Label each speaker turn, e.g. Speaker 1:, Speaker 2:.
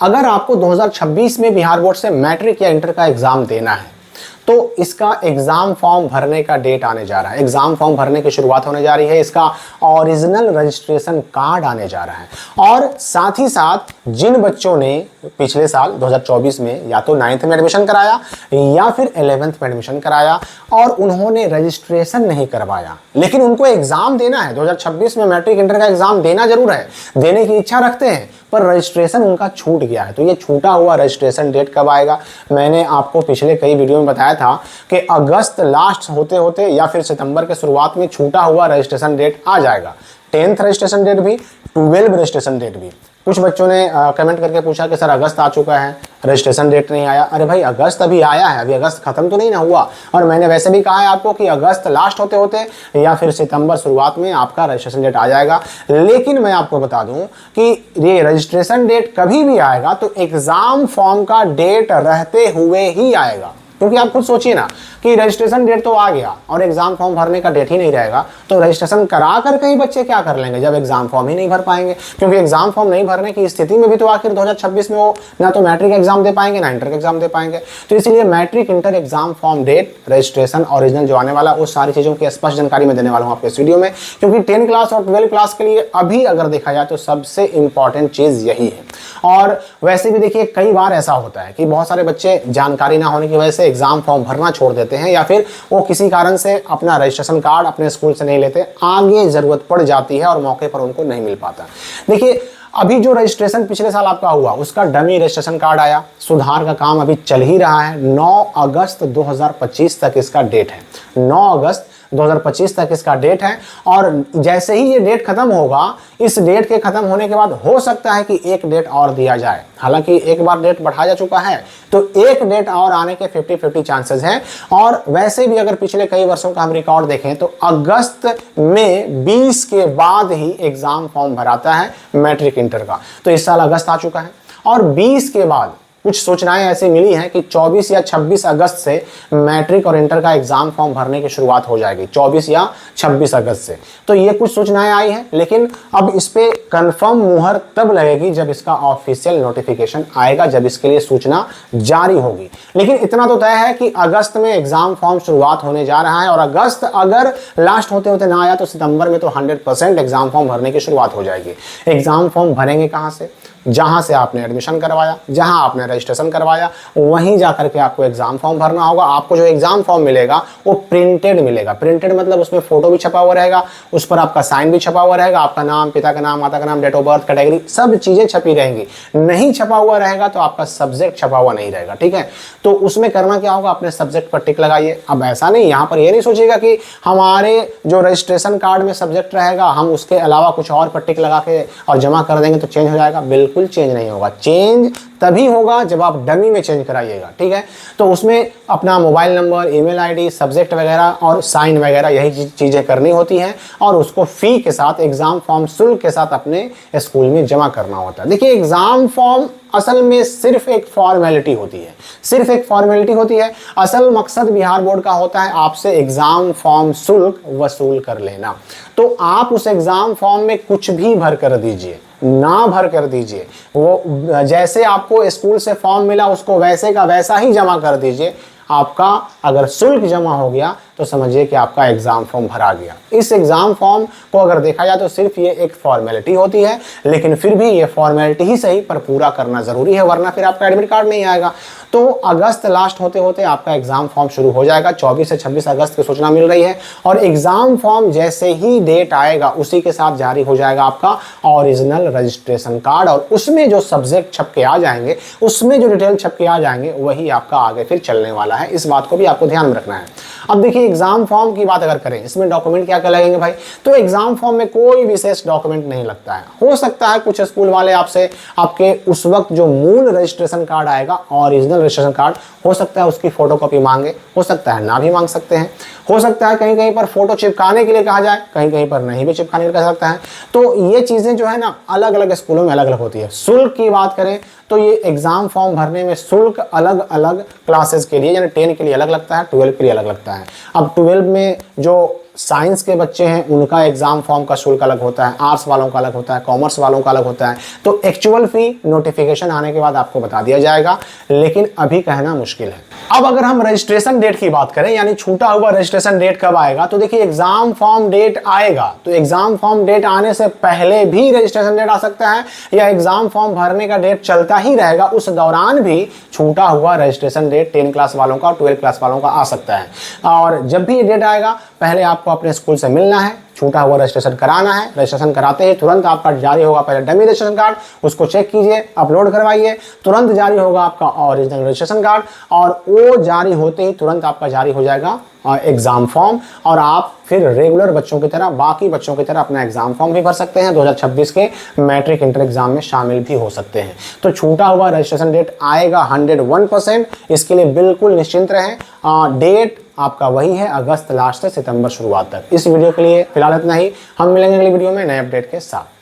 Speaker 1: अगर आपको 2026 में बिहार बोर्ड से मैट्रिक या इंटर का एग्जाम देना है तो इसका एग्जाम फॉर्म भरने का डेट आने जा रहा है। एग्जाम फॉर्म भरने की शुरुआत होने जा रही है। इसका ओरिजिनल रजिस्ट्रेशन कार्ड आने जा रहा है। और साथ ही साथ जिन बच्चों ने पिछले साल 2024 में या तो 9th में एडमिशन कराया या फिर 11th में एडमिशन कराया और उन्होंने रजिस्ट्रेशन नहीं करवाया, लेकिन उनको एग्जाम देना है, 2026 में मैट्रिक इंटर का एग्जाम देना जरूर है, देने की इच्छा रखते हैं, पर रजिस्ट्रेशन उनका छूट गया है। तो ये छूटा हुआ रजिस्ट्रेशन डेट कब आएगा? मैंने आपको पिछले कई वीडियो में बताया था कि अगस्त लास्ट होते होते या फिर सितंबर के शुरुआत में छूटा हुआ रजिस्ट्रेशन डेट आ जाएगा। 10th रजिस्ट्रेशन डेट भी, 12 रजिस्ट्रेशन डेट भी। कुछ बच्चों ने कमेंट करके पूछा कि सर अगस्त आ चुका है, रजिस्ट्रेशन डेट नहीं आया। अरे भाई अगस्त अभी आया है, अभी अगस्त खत्म तो नहीं ना हुआ। और मैंने वैसे भी कहा है आपको कि अगस्त लास्ट होते होते या फिर सितंबर शुरुआत में आपका रजिस्ट्रेशन डेट आ जाएगा। लेकिन मैं आपको बता दूं कि ये रजिस्ट्रेशन डेट कभी भी आएगा तो एग्जाम फॉर्म का डेट रहते हुए ही आएगा। क्योंकि आप खुद सोचिए ना कि रजिस्ट्रेशन डेट तो आ गया और एग्जाम फॉर्म भरने का डेट ही नहीं रहेगा, तो रजिस्ट्रेशन करा कर कई बच्चे क्या कर लेंगे जब एग्जाम फॉर्म ही नहीं भर पाएंगे। क्योंकि एग्जाम फॉर्म नहीं भरने की स्थिति में भी तो आखिर 2026 में वो ना तो मैट्रिक एग्जाम दे पाएंगे ना इंटर का एग्जाम दे पाएंगे। तो इसलिए matric inter exam form date, registration original जो आने वाला, उस सारी चीजों की स्पष्ट जानकारी मैं देने वाला हूँ आपके इस वीडियो में। क्योंकि 10 क्लास और 12 क्लास के लिए अभी अगर देखा जाए तो सबसे इंपॉर्टेंट चीज यही है। और वैसे भी देखिए कई बार ऐसा होता है कि बहुत सारे बच्चे जानकारी ना होने की वजह से एग्जाम फॉर्म भरना छोड़ देते हैं या फिर वो किसी कारण से अपना रजिस्ट्रेशन कार्ड अपने स्कूल से नहीं लेते, आगे जरूरत पड़ जाती है और मौके पर उनको नहीं मिल पाता। देखिए अभी जो रजिस्ट्रेशन पिछले साल आपका हुआ उसका डमी रजिस्ट्रेशन कार्ड आया, सुधार का काम अभी चल ही रहा है। 9 अगस्त 2025 तक इसका डेट है। 9 अगस्त 2025 तक इसका डेट है। और जैसे ही ये डेट खत्म होगा, इस डेट के खत्म होने के बाद हो सकता है कि एक डेट और दिया जाए। हालांकि एक बार डेट बढ़ा जा चुका है तो एक डेट और आने के 50-50 चांसेस हैं। और वैसे भी अगर पिछले कई वर्षों का हम रिकॉर्ड देखें तो अगस्त में 20 के बाद ही एग्जाम फॉर्म भराता है मैट्रिक इंटर का। तो इस साल अगस्त आ चुका है और 20 के बाद कुछ सूचनाएं ऐसी मिली हैं कि 24 या 26 अगस्त से मैट्रिक और इंटर का एग्जाम फॉर्म भरने की शुरुआत हो जाएगी। 24 या 26 अगस्त से तो ये कुछ सूचनाएं आई हैं, लेकिन अब इस पे कंफर्म मुहर तब लगेगी जब इसका ऑफिशियल नोटिफिकेशन आएगा, जब इसके लिए सूचना जारी होगी। लेकिन इतना तो तय है कि अगस्त में एग्जाम फॉर्म शुरुआत होने जा रहा है और अगस्त अगर लास्ट होते होते ना आया तो सितंबर में तो 100% एग्जाम फॉर्म भरने की शुरुआत हो जाएगी। एग्जाम फॉर्म भरेंगे कहाँ से? जहां से आपने एडमिशन करवाया, जहां आपने रजिस्ट्रेशन करवाया, वहीं जाकर के आपको एग्जाम फॉर्म भरना होगा। आपको जो एग्जाम फॉर्म मिलेगा वो प्रिंटेड मिलेगा। प्रिंटेड मतलब उसमें फोटो भी छपा हुआ रहेगा, उस पर आपका साइन भी छपा हुआ रहेगा, आपका नाम, पिता का नाम, माता का नाम, डेट ऑफ बर्थ, कैटेगरी, सब चीजें छपी रहेंगी। नहीं छपा हुआ रहेगा तो आपका सब्जेक्ट छपा हुआ नहीं रहेगा। ठीक है, तो उसमें करना क्या होगा, अपने सब्जेक्ट पर टिक लगाइए। अब ऐसा नहीं, यहाँ पर ये नहीं सोचिएगा कि हमारे जो रजिस्ट्रेशन कार्ड में सब्जेक्ट रहेगा हम उसके अलावा कुछ और पर टिक लगा के और जमा कर देंगे तो चेंज हो जाएगा। बिल्कुल चेंज नहीं होगा। चेंज तभी होगा जब आप डमी में चेंज कराइएगा। ठीक है, तो उसमें अपना mobile number, email ID, subject वगैरह और साइन वगैरह यही चीजें करनी होती हैं और उसको फी के साथ, एग्जाम फॉर्म शुल्क के साथ अपने स्कूल में जमा करना होता है। देखिए एग्जाम फॉर्म असल में सिर्फ एक फॉर्मेलिटी होती है, सिर्फ एक फॉर्मेलिटी होती है। असल मकसद बिहार बोर्ड का होता है आपसे एग्जाम फॉर्म शुल्क वसूल कर लेना। तो आप उस एग्जाम फॉर्म में कुछ भी भर कर दीजिए, ना भर कर दीजिए, वो जैसे आपको स्कूल से फॉर्म मिला उसको वैसे का वैसा ही जमा कर दीजिए। आपका अगर शुल्क जमा हो गया तो समझिए कि आपका एग्जाम फॉर्म भरा गया। इस एग्जाम फॉर्म को अगर देखा जाए तो सिर्फ ये एक फॉर्मेलिटी होती है, लेकिन फिर भी ये फॉर्मेलिटी ही सही पर पूरा करना जरूरी है, वरना फिर आपका एडमिट कार्ड नहीं आएगा। तो अगस्त लास्ट होते होते आपका एग्जाम फॉर्म शुरू हो जाएगा। 24 से 26 अगस्त की सूचना मिल रही है और एग्जाम फॉर्म जैसे ही डेट आएगा उसी के साथ जारी हो जाएगा आपका ओरिजिनल रजिस्ट्रेशन कार्ड और उसमें जो सब्जेक्ट छप के आ जाएंगे, उसमें जो डिटेल छप के आ जाएंगे वही आपका आगे फिर चलने वाला है। इस बात को भी आपको ध्यान में रखना है। अब देखिए एग्जाम फॉर्म की बात अगर करें, इसमें डॉक्यूमेंट क्या क्या लगेंगे भाई, तो एग्जाम फॉर्म में कोई विशेष डॉक्यूमेंट नहीं लगता है। हो सकता है कुछ स्कूल वाले आपसे आपके उस वक्त जो मूल रजिस्ट्रेशन कार्ड आएगा, ओरिजिनल रजिस्ट्रेशन कार्ड, हो सकता है उसकी फोटोकॉपी मांगे, हो सकता है ना भी मांग सकते हैं। हो सकता है कहीं कहीं पर फोटो चिपकाने के लिए कहा जाए, कहीं कहीं पर नहीं भी चिपकाने के लिए कह सकता है। तो ये चीजें जो है ना अलग अलग स्कूलों में अलग अलग होती है। शुल्क की बात करें तो ये एग्जाम फॉर्म भरने में शुल्क अलग अलग क्लासेस के लिए, यानी 10 के लिए अलग लगता है, 12 के लिए अलग लगता है। है। अब 12 में जो साइंस के बच्चे हैं उनका एग्जाम फॉर्म का शुल्क अलग होता है, आर्ट्स वालों का अलग होता है, कॉमर्स वालों का अलग होता है। तो एक्चुअल फी नोटिफिकेशन आने के बाद आपको बता दिया जाएगा, लेकिन अभी कहना मुश्किल है। अब अगर हम रजिस्ट्रेशन डेट की बात करें, यानी छूटा हुआ रजिस्ट्रेशन डेट कब आएगा, तो देखिए एग्जाम फॉर्म डेट आएगा तो एग्जाम फॉर्म डेट आने से पहले भी रजिस्ट्रेशन डेट आ सकता है, या एग्जाम फॉर्म भरने का डेट चलता ही रहेगा, उस दौरान भी छूटा हुआ रजिस्ट्रेशन डेट 10 क्लास वालों का और 12 क्लास वालों का आ सकता है। और जब भी ये डेट आएगा पहले आपको अपने स्कूल से मिलना है, छूटा हुआ रजिस्ट्रेशन कराना है। रजिस्ट्रेशन कराते ही तुरंत आपका जारी होगा पहले डमी रजिस्ट्रेशन कार्ड, उसको चेक कीजिए, अपलोड करवाइए, तुरंत जारी होगा आपका ओरिजिनल रजिस्ट्रेशन कार्ड, और वो जारी होते ही तुरंत आपका जारी हो जाएगा एग्जाम फॉर्म, और आप फिर रेगुलर बच्चों की तरह, बाकी बच्चों की तरह अपना एग्जाम फॉर्म भी भर सकते हैं, 2026 के मैट्रिक इंटर एग्जाम में शामिल भी हो सकते हैं। तो छूटा हुआ रजिस्ट्रेशन डेट आएगा 101%, इसके लिए बिल्कुल निश्चिंत रहें। डेट आपका वही है अगस्त लास्ट से सितंबर शुरुआत तक। इस वीडियो के लिए फिलहाल इतना ही, हम मिलेंगे अगली वीडियो में नए अपडेट के साथ।